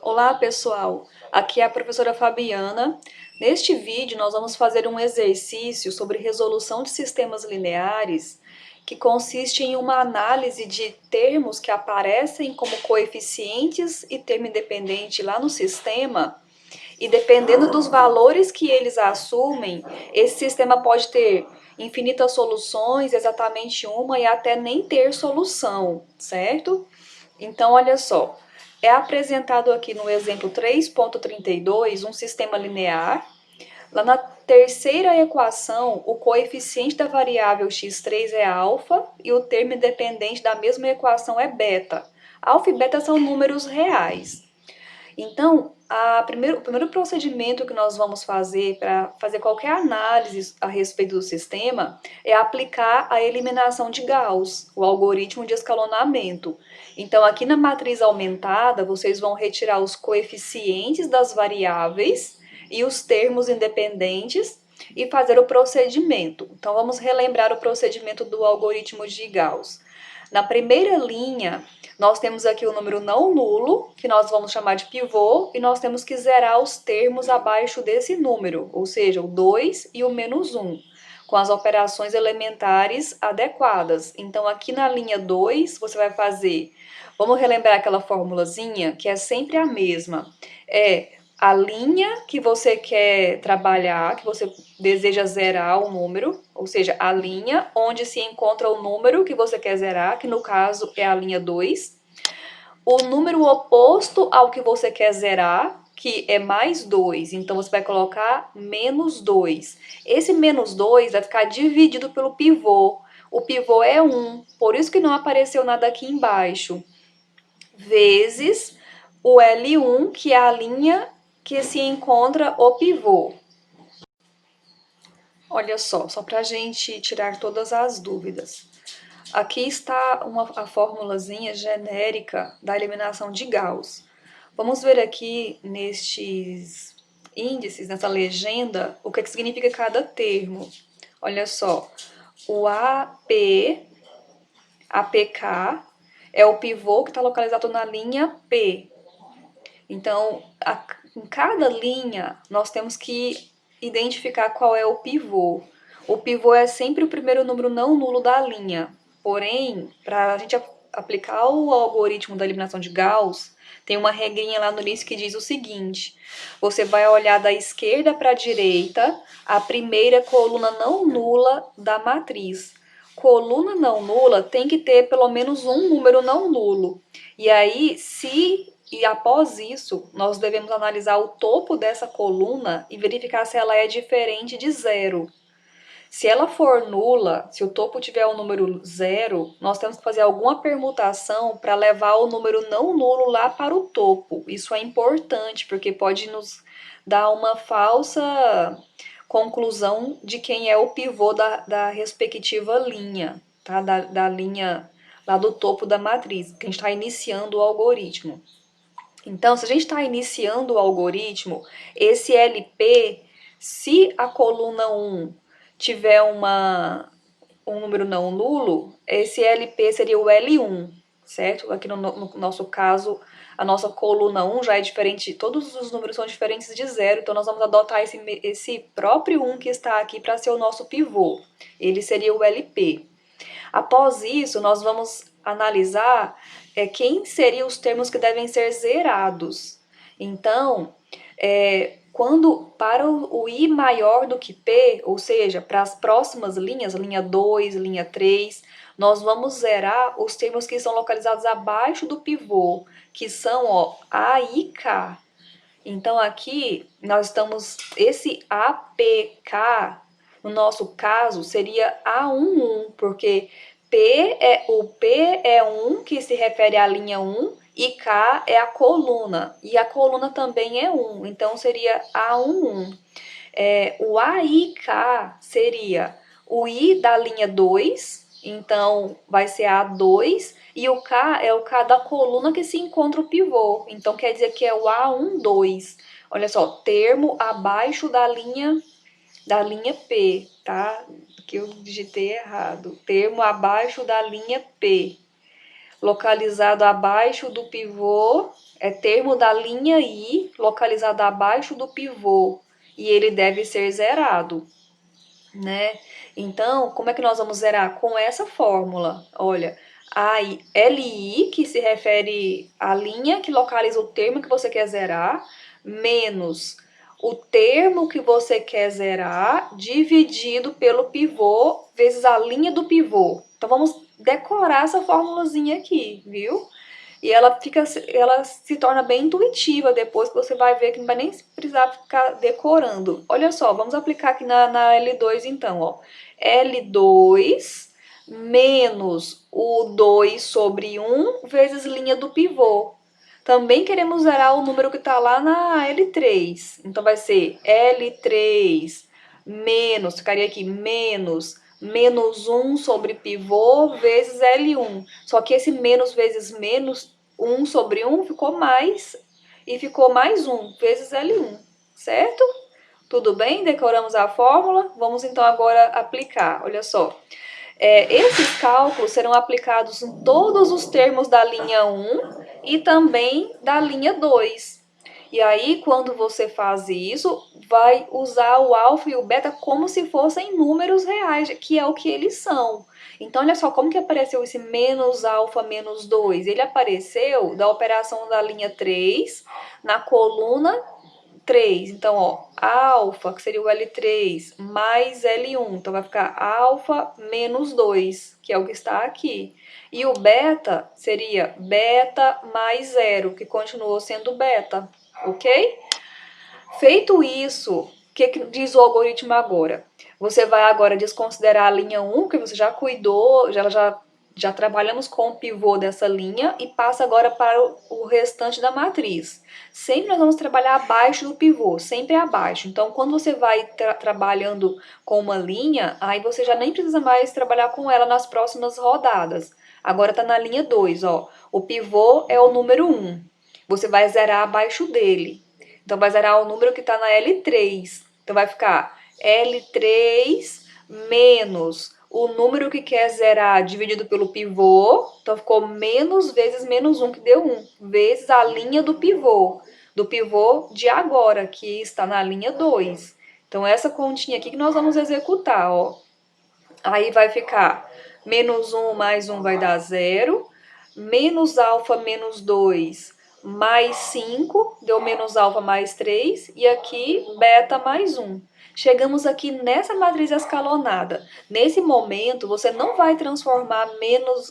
Olá, pessoal! Aqui é a professora Fabiana. Neste vídeo, nós vamos fazer um exercício sobre resolução de sistemas lineares, que consiste em uma análise de termos que aparecem como coeficientes e termo independente lá no sistema, e dependendo dos valores que eles assumem, esse sistema pode ter infinitas soluções, exatamente uma, e até nem ter solução, certo? Então, olha só, é apresentado aqui no exemplo 3.32 um sistema linear. Lá na terceira equação, o coeficiente da variável x3 é alfa e o termo independente da mesma equação é beta. Alfa e beta são números reais. Então, o primeiro procedimento que nós vamos fazer para fazer qualquer análise a respeito do sistema é aplicar a eliminação de Gauss, o algoritmo de escalonamento. Então, aqui na matriz aumentada, vocês vão retirar os coeficientes das variáveis e os termos independentes e fazer o procedimento. Então, vamos relembrar o procedimento do algoritmo de Gauss. Na primeira linha, nós temos aqui o número não nulo, que nós vamos chamar de pivô, e nós temos que zerar os termos abaixo desse número, ou seja, o 2 e o menos 1, com as operações elementares adequadas. Então, aqui na linha 2, você vai fazer... Vamos relembrar aquela formulazinha, que é sempre a mesma. É a linha que você quer trabalhar, que você deseja zerar o número, ou seja, a linha onde se encontra o número que você quer zerar, que no caso é a linha 2. O número oposto ao que você quer zerar, que é mais 2, então você vai colocar menos 2. Esse menos 2 vai ficar dividido pelo pivô. O pivô é 1, por isso que não apareceu nada aqui embaixo. Vezes o L1, que é a linha que se encontra o pivô. Olha só para a gente tirar todas as dúvidas. Aqui está a formulazinha genérica da eliminação de Gauss. Vamos ver aqui nestes índices, nessa legenda, o que significa cada termo. Olha só, o APK é o pivô que está localizado na linha P. Então, em cada linha, nós temos que identificar qual é o pivô. O pivô é sempre o primeiro número não nulo da linha. Porém, para a gente aplicar o algoritmo da eliminação de Gauss, tem uma regrinha lá no início que diz o seguinte: você vai olhar da esquerda para a direita a primeira coluna não nula da matriz. Coluna não nula tem que ter pelo menos um número não nulo. E aí, após isso, nós devemos analisar o topo dessa coluna e verificar se ela é diferente de zero. Se ela for nula, se o topo tiver o número zero, nós temos que fazer alguma permutação para levar o número não nulo lá para o topo. Isso é importante, porque pode nos dar uma falsa conclusão de quem é o pivô da respectiva linha, tá? Da linha lá do topo da matriz, que a gente está iniciando o algoritmo. Então, se a gente está iniciando o algoritmo, esse LP, se a coluna 1 tiver um número não nulo, esse LP seria o L1, certo? Aqui no nosso caso, a nossa coluna 1 já é diferente, todos os números são diferentes de zero, então nós vamos adotar esse próprio 1 que está aqui para ser o nosso pivô. Ele seria o LP. Após isso, nós vamos analisar quem seriam os termos que devem ser zerados. Então, quando para o I maior do que P, ou seja, para as próximas linhas, linha 2, linha 3, nós vamos zerar os termos que são localizados abaixo do pivô, que são A e K. Então, aqui nós estamos, esse APK, no nosso caso, seria A11, porque o P é 1, que se refere à linha 1, e K é a coluna, e a coluna também é 1, então seria A11. O AIK seria o I da linha 2, então vai ser A2, e o K é o K da coluna que se encontra o pivô, então quer dizer que é o A12. Olha só, termo abaixo da linha P, tá? Que eu digitei errado. Termo abaixo da linha P. localizado abaixo do pivô, é termo da linha I, localizado abaixo do pivô, e ele deve ser zerado, né? Então, como é que nós vamos zerar? Com essa fórmula. Olha, a LI, que se refere à linha que localiza o termo que você quer zerar, menos o termo que você quer zerar, dividido pelo pivô, vezes a linha do pivô. Então, vamos decorar essa formulazinha aqui, viu? E ela se torna bem intuitiva depois, que você vai ver que não vai nem precisar ficar decorando. Olha só, vamos aplicar aqui na L2 então, ó. L2 menos o 2 sobre 1 vezes linha do pivô. Também queremos zerar o número que está lá na L3. Então vai ser L3 menos, ficaria aqui, menos 1 sobre pivô vezes L1. Só que esse menos vezes menos, 1 sobre 1 ficou mais, e ficou mais 1 vezes L1, certo? Tudo bem? Decoramos a fórmula? Vamos então agora aplicar, olha só. Esses cálculos serão aplicados em todos os termos da linha 1 e também da linha 2. E aí, quando você faz isso, vai usar o alfa e o beta como se fossem números reais, que é o que eles são. Então, olha só como que apareceu esse menos alfa menos 2. Ele apareceu da operação da linha 3 na coluna 3. Então, ó, alfa, que seria o L3, mais L1. Então, vai ficar alfa menos 2, que é o que está aqui. E o beta seria beta mais 0, que continuou sendo beta, ok? Feito isso, o que diz o algoritmo agora? Você vai agora desconsiderar a linha 1, que você já cuidou, já trabalhamos com o pivô dessa linha, e passa agora para o restante da matriz. Sempre nós vamos trabalhar abaixo do pivô, sempre abaixo. Então, quando você vai trabalhando com uma linha, aí você já nem precisa mais trabalhar com ela nas próximas rodadas. Agora está na linha 2, ó. O pivô é o número 1. Você vai zerar abaixo dele. Então, vai zerar o número que está na L3. Então, vai ficar L3 menos o número que quer zerar dividido pelo pivô. Então, ficou menos vezes menos 1, que deu 1, vezes a linha do pivô de agora, que está na linha 2. Então, essa continha aqui que nós vamos executar, ó. Aí vai ficar menos 1 mais 1 vai dar 0, menos alfa menos 2 mais 5, deu menos alfa mais 3, e aqui beta mais 1. Chegamos aqui nessa matriz escalonada. Nesse momento, você não vai transformar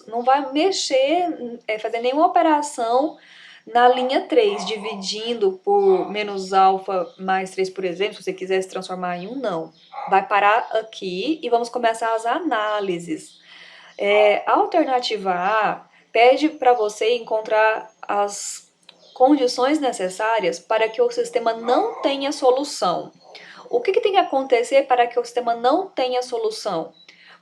não vai mexer, fazer nenhuma operação na linha 3, dividindo por menos alfa mais 3, por exemplo, se você quiser se transformar em 1, não. Vai parar aqui e vamos começar as análises. A alternativa A pede para você encontrar as condições necessárias para que o sistema não tenha solução. O que tem que acontecer para que o sistema não tenha solução?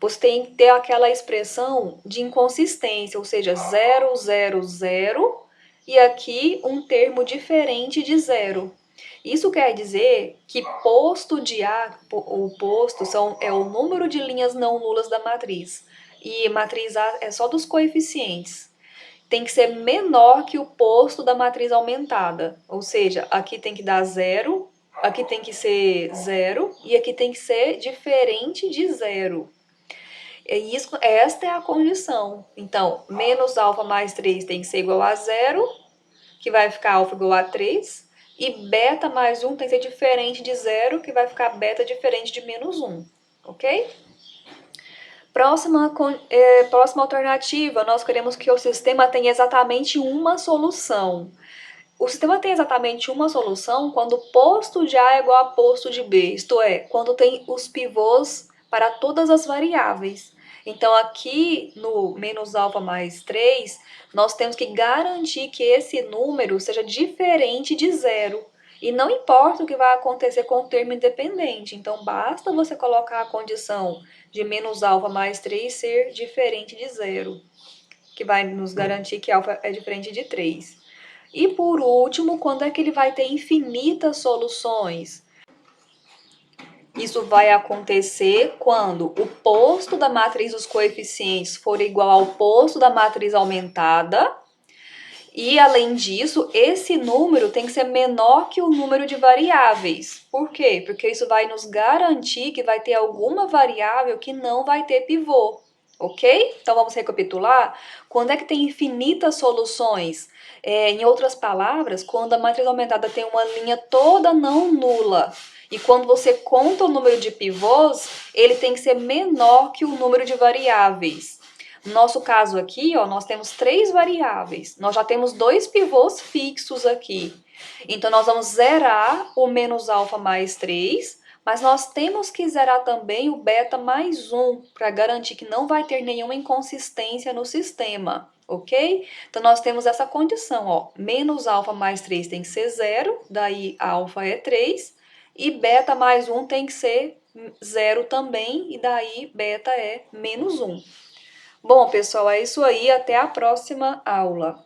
Você tem que ter aquela expressão de inconsistência, ou seja, 0, 0, 0, e aqui um termo diferente de 0. Isso quer dizer que posto de A, o posto é o número de linhas não nulas da matriz. E matriz A é só dos coeficientes. Tem que ser menor que o posto da matriz aumentada. Ou seja, aqui tem que dar 0, aqui tem que ser 0 e aqui tem que ser diferente de 0. Esta é a condição. Então, menos alfa mais 3 tem que ser igual a 0, que vai ficar alfa igual a 3. E beta mais 1 tem que ser diferente de 0, que vai ficar beta diferente de menos 1. Ok? Próxima alternativa, nós queremos que o sistema tenha exatamente uma solução. O sistema tem exatamente uma solução quando posto de A é igual a posto de B, isto é, quando tem os pivôs para todas as variáveis. Então, aqui no menos alfa mais 3, nós temos que garantir que esse número seja diferente de 0. E não importa o que vai acontecer com o termo independente. Então, basta você colocar a condição de menos alfa mais 3 ser diferente de 0, que vai nos garantir que alfa é diferente de 3. E por último, quando é que ele vai ter infinitas soluções? Isso vai acontecer quando o posto da matriz dos coeficientes for igual ao posto da matriz aumentada. E, além disso, esse número tem que ser menor que o número de variáveis. Por quê? Porque isso vai nos garantir que vai ter alguma variável que não vai ter pivô. Ok? Então, vamos recapitular. Quando é que tem infinitas soluções? Em outras palavras, quando a matriz aumentada tem uma linha toda não nula. E quando você conta o número de pivôs, ele tem que ser menor que o número de variáveis. No nosso caso aqui, ó, nós temos 3 variáveis. Nós já temos 2 pivôs fixos aqui. Então, nós vamos zerar o menos alfa mais 3, mas nós temos que zerar também o beta mais 1, para garantir que não vai ter nenhuma inconsistência no sistema, ok? Então, nós temos essa condição, ó, menos alfa mais 3 tem que ser 0, daí alfa é 3, e beta mais 1 tem que ser 0 também, e daí beta é menos 1. Bom, pessoal, é isso aí. Até a próxima aula.